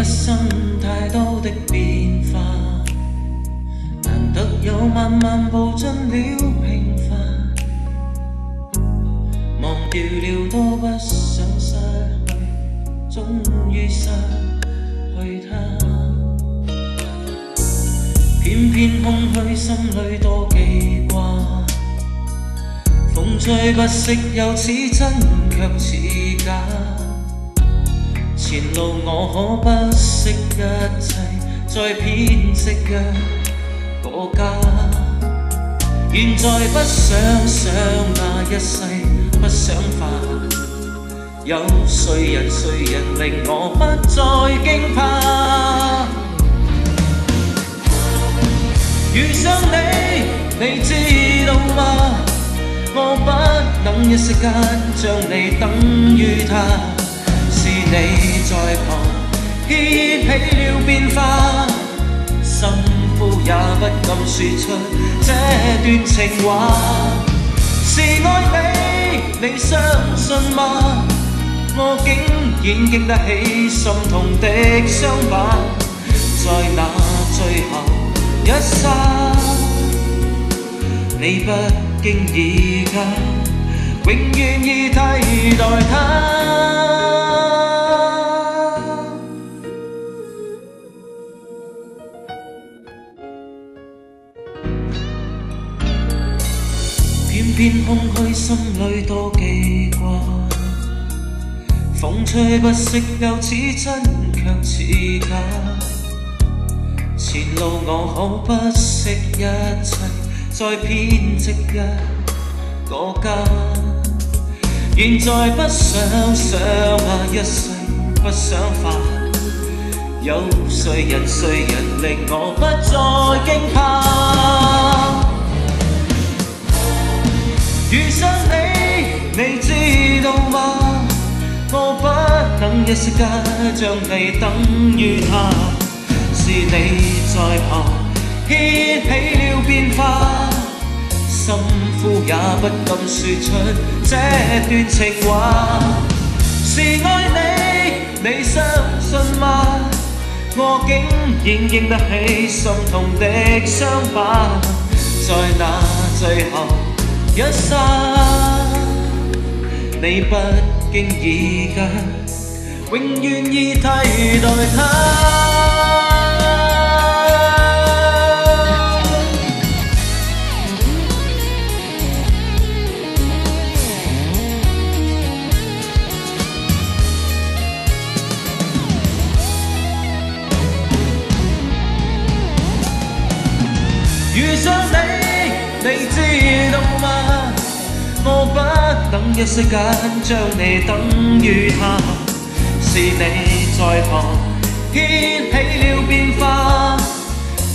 生太多的變化，難得有慢慢步進了平凡，忘掉了多不想失去，終於失去它。偏偏空虛，心裏多記掛，風吹不息，又似真卻似假。前路我可不惜一切，再編織一個家。現在不想那一世，不想化。有誰人令我不再驚怕？遇上你，你知道嗎？我不能一息間將你等於他。是你在旁掀起了變化，心呼也不敢說出這段情話。是愛你，你相信嗎？我竟然經得起心痛的傷疤，在那最後一剎，你不經意間永遠已替代他。偏偏空虛，心裏多記掛，風吹不息，又似真卻似假。前路我可不惜一切，再編織一個家。現在不想那一世，不想化。有誰人令我不再驚怕？遇上你，你知道嗎？我不能一息間將你等於他。是你在旁掀起了變化，心呼也不敢說出這段情話。是愛你，你相信嗎？我竟然經得起心痛的傷疤，在那最後一剎，你不經意間永遠已替代他。遇上你，你知道嗎？我不能一息間將你等於他。是你在旁掀起了變化，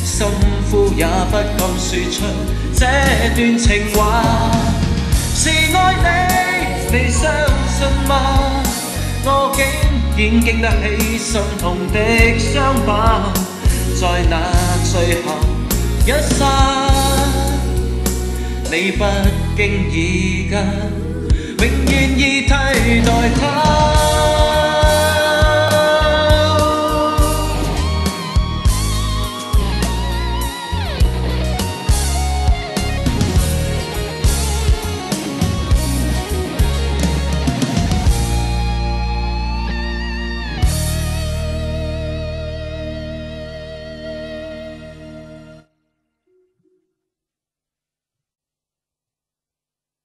心呼也不敢說出這段情話。是愛你，你相信嗎？我竟然經得起心痛的傷疤，在那最後一剎，你不經意間永遠已替代他。